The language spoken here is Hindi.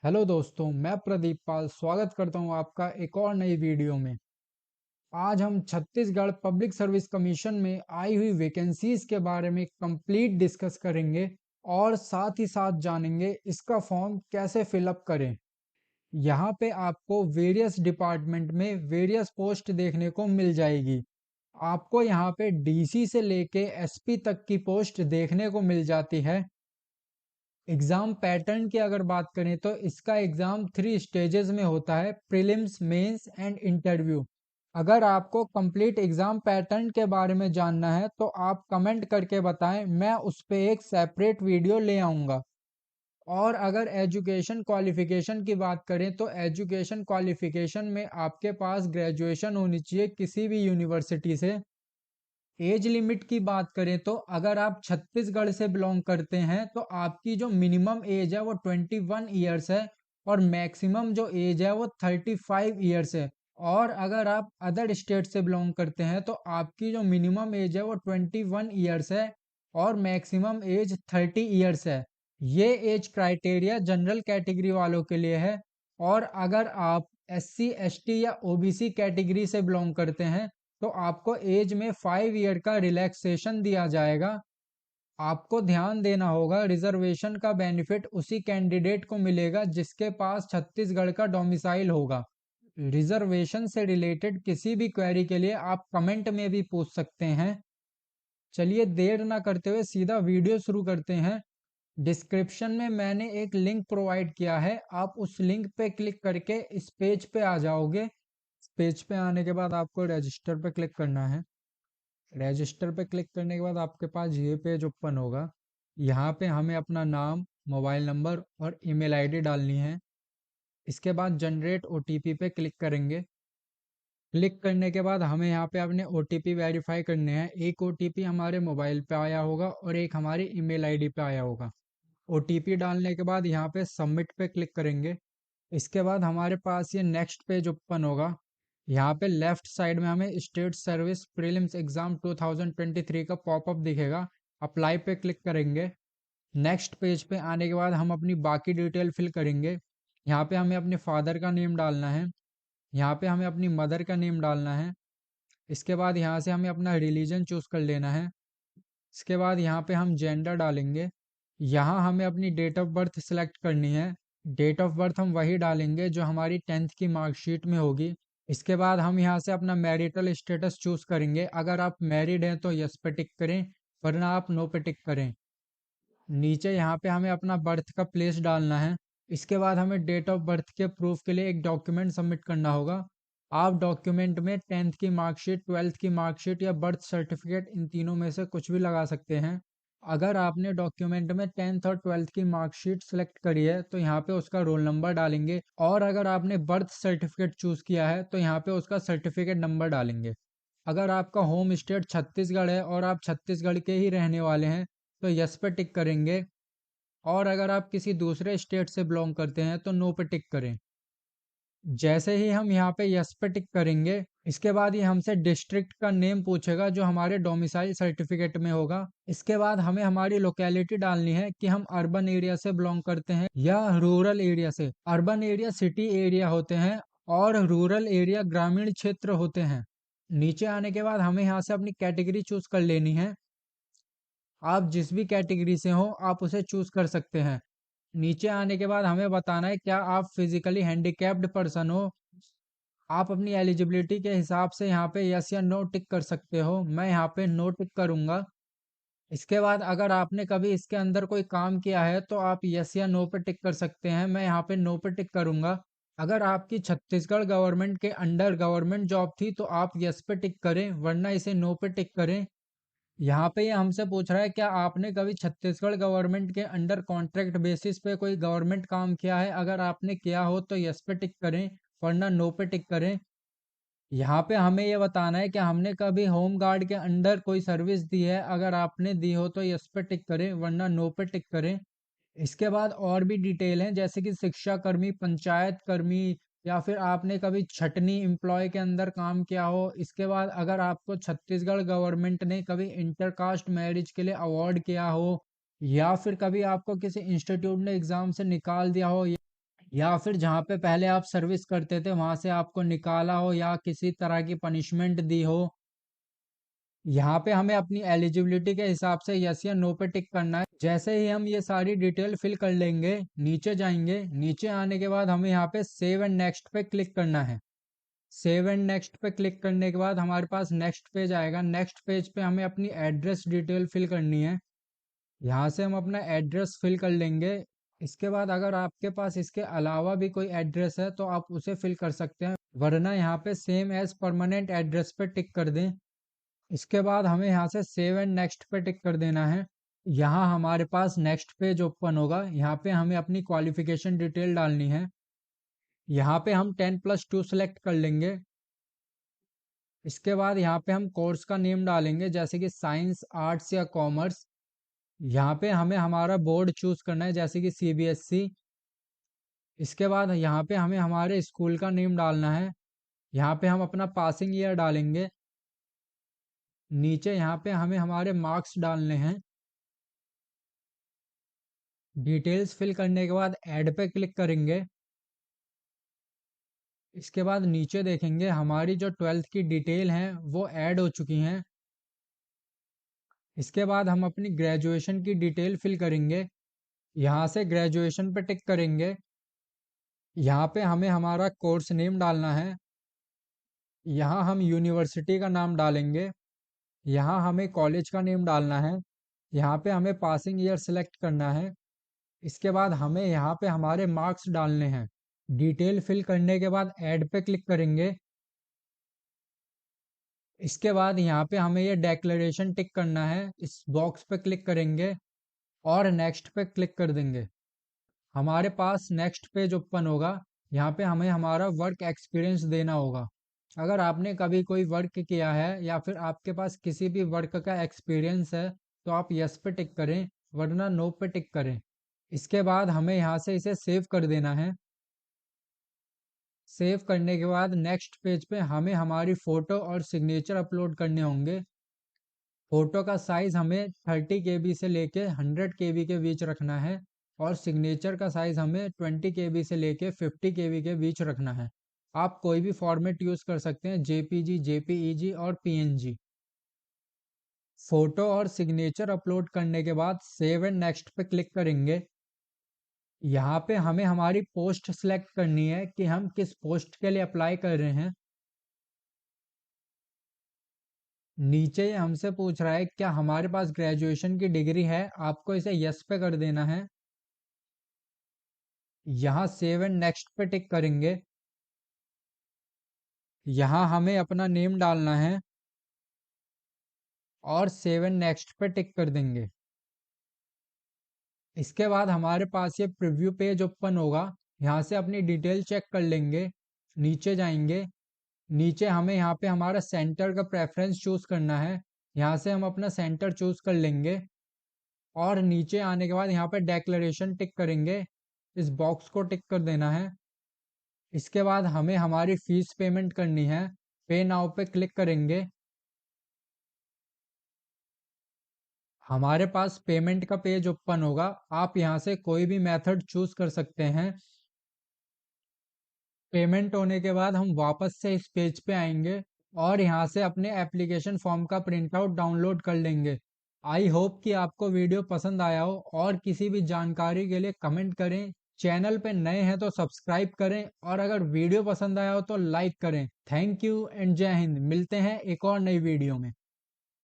हेलो दोस्तों, मैं प्रदीप पाल स्वागत करता हूं आपका एक और नई वीडियो में। आज हम छत्तीसगढ़ पब्लिक सर्विस कमीशन में आई हुई वैकेंसीज के बारे में कंप्लीट डिस्कस करेंगे और साथ ही साथ जानेंगे इसका फॉर्म कैसे फिलअप करें। यहाँ पे आपको वेरियस डिपार्टमेंट में वेरियस पोस्ट देखने को मिल जाएगी। आपको यहाँ पे डीसी से लेके एसपी तक की पोस्ट देखने को मिल जाती है। एग्जाम पैटर्न की अगर बात करें तो इसका एग्जाम 3 स्टेजेस में होता है: प्रीलिम्स, मेंस एंड इंटरव्यू। अगर आपको कंप्लीट एग्जाम पैटर्न के बारे में जानना है तो आप कमेंट करके बताएं, मैं उस पे एक सेपरेट वीडियो ले आऊँगा। और अगर एजुकेशन क्वालिफिकेशन की बात करें तो एजुकेशन क्वालिफिकेशन में आपके पास ग्रेजुएशन होनी चाहिए किसी भी यूनिवर्सिटी से। एज लिमिट की बात करें तो अगर आप छत्तीसगढ़ से बिलोंग करते हैं तो आपकी जो मिनिमम एज है वो 21 ईयर्स है और मैक्सिमम जो एज है वो 35 ईयर्स है। और अगर आप अदर स्टेट से बिलोंग करते हैं तो आपकी जो मिनिमम एज है वो 21 ईयर्स है और मैक्सिमम एज 30 ईयर्स है। ये एज क्राइटेरिया जनरल कैटेगरी वालों के लिए है। और अगर आप SC ST या OBC कैटेगरी से बिलोंग करते हैं तो आपको एज में 5 ईयर का रिलैक्सेशन दिया जाएगा। आपको ध्यान देना होगा, रिजर्वेशन का बेनिफिट उसी कैंडिडेट को मिलेगा जिसके पास छत्तीसगढ़ का डोमिसाइल होगा। रिजर्वेशन से रिलेटेड किसी भी क्वेरी के लिए आप कमेंट में भी पूछ सकते हैं। चलिए देर ना करते हुए सीधा वीडियो शुरू करते हैं। डिस्क्रिप्शन में मैंने एक लिंक प्रोवाइड किया है, आप उस लिंक पे क्लिक करके इस पेज पे आ जाओगे। इस पेज पे आने के बाद आपको रजिस्टर पे क्लिक करना है। रजिस्टर पे क्लिक करने के बाद आपके पास ये पेज ओपन होगा। यहाँ पे हमें अपना नाम, मोबाइल नंबर और ईमेल आईडी डालनी है। इसके बाद जनरेट ओटीपी पे क्लिक करेंगे। क्लिक करने के बाद हमें यहाँ पे अपने ओटीपी वेरीफाई करने हैं। एक ओटीपी हमारे मोबाइल पे आया होगा और एक हमारी ईमेल आईडी पे आया होगा। ओटीपी डालने के बाद यहाँ पे सबमिट पे क्लिक करेंगे। इसके बाद हमारे पास ये नेक्स्ट पेज ओपन होगा। यहाँ पे लेफ्ट साइड में हमें स्टेट सर्विस प्रीलिम्स एग्जाम 2023 का पॉपअप दिखेगा। अप्लाई पे क्लिक करेंगे। नेक्स्ट पेज पे आने के बाद हम अपनी बाकी डिटेल फिल करेंगे। यहाँ पे हमें अपने फादर का नेम डालना है। यहाँ पे हमें अपनी मदर का नेम डालना है। इसके बाद यहाँ से हमें अपना रिलीजन चूज कर लेना है। इसके बाद यहाँ पे हम जेंडर डालेंगे। यहाँ हमें अपनी डेट ऑफ बर्थ सिलेक्ट करनी है। डेट ऑफ बर्थ हम वही डालेंगे जो हमारी 10th की मार्कशीट में होगी। इसके बाद हम यहाँ से अपना मैरिटल स्टेटस चूज करेंगे। अगर आप मैरिड हैं तो यस पे टिक करें, वरना आप नो पे टिक करें। नीचे यहाँ पे हमें अपना बर्थ का प्लेस डालना है। इसके बाद हमें डेट ऑफ बर्थ के प्रूफ के लिए एक डॉक्यूमेंट सबमिट करना होगा। आप डॉक्यूमेंट में 10th की मार्कशीट, 12th की मार्कशीट या बर्थ सर्टिफिकेट, इन तीनों में से कुछ भी लगा सकते हैं। अगर आपने डॉक्यूमेंट में 10th और 12th की मार्कशीट सेलेक्ट करी है तो यहाँ पे उसका रोल नंबर डालेंगे। और अगर आपने बर्थ सर्टिफिकेट चूज किया है तो यहाँ पे उसका सर्टिफिकेट नंबर डालेंगे। अगर आपका होम स्टेट छत्तीसगढ़ है और आप छत्तीसगढ़ के ही रहने वाले हैं तो यस पे टिक करेंगे। और अगर आप किसी दूसरे स्टेट से बिलोंग करते हैं तो नो पे टिक करें। जैसे ही हम यहाँ पे यस पे टिक करेंगे, इसके बाद ये हमसे डिस्ट्रिक्ट का नेम पूछेगा जो हमारे डोमिसाइल सर्टिफिकेट में होगा। इसके बाद हमें हमारी लोकेलिटी डालनी है कि हम अर्बन एरिया से बिलोंग करते हैं या रूरल एरिया से। अर्बन एरिया सिटी एरिया होते हैं और रूरल एरिया ग्रामीण क्षेत्र होते हैं। नीचे आने के बाद हमें यहाँ से अपनी कैटेगरी चूज कर लेनी है। आप जिस भी कैटेगरी से हो आप उसे चूज कर सकते हैं। नीचे आने के बाद हमें बताना है क्या आप फिजिकली हैंडिकैप्ड पर्सन हो। आप अपनी एलिजिबिलिटी के हिसाब से यहाँ पे यस या नो टिक कर सकते हो। मैं यहाँ पे नो टिक करूँगा। इसके बाद अगर आपने कभी इसके अंदर कोई काम किया है तो आप यस या नो पे टिक कर सकते हैं। मैं यहाँ पे नो पे टिक करूँगा। अगर आपकी छत्तीसगढ़ गवर्नमेंट के अंडर गवर्नमेंट जॉब थी तो आप यस पे टिक करें, वरना इसे नो पे टिक करें। यहाँ पे ये हमसे पूछ रहा है क्या आपने कभी छत्तीसगढ़ गवर्नमेंट के अंडर कॉन्ट्रैक्ट बेसिस पे कोई गवर्नमेंट काम किया है। अगर आपने किया हो तो यस पे टिक करें, वरना नो पे टिक करें। यहाँ पे हमें ये बताना है कि हमने कभी होम गार्ड के अंडर कोई सर्विस दी है। अगर आपने दी हो तो यस पे टिक करें, वरना नो पे टिक करें। इसके बाद और भी डिटेल हैं जैसे कि शिक्षा कर्मी, पंचायत कर्मी, या फिर आपने कभी छटनी एम्प्लॉय के अंदर काम किया हो। इसके बाद अगर आपको छत्तीसगढ़ गवर्नमेंट ने कभी इंटरकास्ट मैरिज के लिए अवार्ड किया हो, या फिर कभी आपको किसी इंस्टीट्यूट ने एग्जाम से निकाल दिया हो, या फिर जहाँ पे पहले आप सर्विस करते थे वहां से आपको निकाला हो या किसी तरह की पनिशमेंट दी हो। यहाँ पे हमें अपनी एलिजिबिलिटी के हिसाब से यस या नो पे टिक करना है। जैसे ही हम ये सारी डिटेल फिल कर लेंगे, नीचे जाएंगे। नीचे आने के बाद हमें यहाँ पे सेव एंड नेक्स्ट पे क्लिक करना है। सेव एंड नेक्स्ट पे क्लिक करने के बाद हमारे पास नेक्स्ट पेज आएगा। नेक्स्ट पेज पे हमें अपनी एड्रेस डिटेल फिल करनी है। यहाँ से हम अपना एड्रेस फिल कर लेंगे। इसके बाद अगर आपके पास इसके अलावा भी कोई एड्रेस है तो आप उसे फिल कर सकते हैं, वरना यहाँ पे सेम एज परमानेंट एड्रेस पे टिक कर दें। इसके बाद हमें यहाँ से सेव एंड नेक्स्ट पे टिक कर देना है। यहाँ हमारे पास नेक्स्ट पेज ओपन होगा। यहाँ पे हमें अपनी क्वालिफिकेशन डिटेल डालनी है। यहाँ पे हम 10+2 सेलेक्ट कर लेंगे। इसके बाद यहाँ पे हम कोर्स का नेम डालेंगे, जैसे कि साइंस, आर्ट्स या कॉमर्स। यहाँ पे हमें हमारा बोर्ड चूज करना है, जैसे कि सीबीएसई। इसके बाद यहाँ पे हमें हमारे स्कूल का नेम डालना है। यहाँ पे हम अपना पासिंग ईयर डालेंगे। नीचे यहाँ पे हमें हमारे मार्क्स डालने हैं। डिटेल्स फिल करने के बाद ऐड पे क्लिक करेंगे। इसके बाद नीचे देखेंगे हमारी जो 12th की डिटेल हैं वो ऐड हो चुकी हैं। इसके बाद हम अपनी ग्रेजुएशन की डिटेल फिल करेंगे। यहाँ से ग्रेजुएशन पे टिक करेंगे। यहाँ पे हमें हमारा कोर्स नेम डालना है। यहाँ हम यूनिवर्सिटी का नाम डालेंगे। यहाँ हमें कॉलेज का नेम डालना है। यहाँ पे हमें पासिंग ईयर सेलेक्ट करना है। इसके बाद हमें यहाँ पे हमारे मार्क्स डालने हैं। डिटेल फिल करने के बाद ऐड पे क्लिक करेंगे। इसके बाद यहाँ पे हमें ये डेक्लेरेशन टिक करना है। इस बॉक्स पे क्लिक करेंगे और नेक्स्ट पे क्लिक कर देंगे। हमारे पास नेक्स्ट पेज ओपन होगा। यहाँ पे हमें हमारा वर्क एक्सपीरियंस देना होगा। अगर आपने कभी कोई वर्क किया है या फिर आपके पास किसी भी वर्क का एक्सपीरियंस है तो आप यस पे टिक करें, वरना नो पे टिक करें। इसके बाद हमें यहाँ से इसे सेव कर देना है। सेव करने के बाद नेक्स्ट पेज पे हमें हमारी फ़ोटो और सिग्नेचर अपलोड करने होंगे। फ़ोटो का साइज़ हमें 30 KB से लेके 100 KB के बीच रखना है और सिग्नेचर का साइज़ हमें 20 KB से लेके 50 KB के बीच रखना है। आप कोई भी फॉर्मेट यूज़ कर सकते हैं, जेपीजी, जेपीईजी और पीएनजी। फ़ोटो और सिग्नेचर अपलोड करने के बाद सेव एंड नेक्स्ट पे क्लिक करेंगे। यहाँ पे हमें हमारी पोस्ट सिलेक्ट करनी है कि हम किस पोस्ट के लिए अप्लाई कर रहे हैं। नीचे ये हमसे पूछ रहा है क्या हमारे पास ग्रेजुएशन की डिग्री है, आपको इसे यस पे कर देना है। यहाँ सेव एंड नेक्स्ट पे टिक करेंगे। यहाँ हमें अपना नेम डालना है और सेव एंड नेक्स्ट पे टिक कर देंगे। इसके बाद हमारे पास ये प्रीव्यू पेज ओपन होगा। यहाँ से अपनी डिटेल चेक कर लेंगे। नीचे जाएंगे। नीचे हमें यहाँ पे हमारा सेंटर का प्रेफरेंस चूज करना है। यहाँ से हम अपना सेंटर चूज कर लेंगे और नीचे आने के बाद यहाँ पे डेक्लेरेशन टिक करेंगे। इस बॉक्स को टिक कर देना है। इसके बाद हमें हमारी फीस पेमेंट करनी है। पे नाउ पे क्लिक करेंगे। हमारे पास पेमेंट का पेज ओपन होगा। आप यहाँ से कोई भी मेथड चूज कर सकते हैं। पेमेंट होने के बाद हम वापस से इस पेज पे आएंगे और यहाँ से अपने एप्लीकेशन फॉर्म का प्रिंट आउट डाउनलोड कर लेंगे। आई होप कि आपको वीडियो पसंद आया हो और किसी भी जानकारी के लिए कमेंट करें। चैनल पे नए हैं तो सब्सक्राइब करें और अगर वीडियो पसंद आया हो तो लाइक करें। थैंक यू एंड जय हिंद। मिलते हैं एक और नई वीडियो में।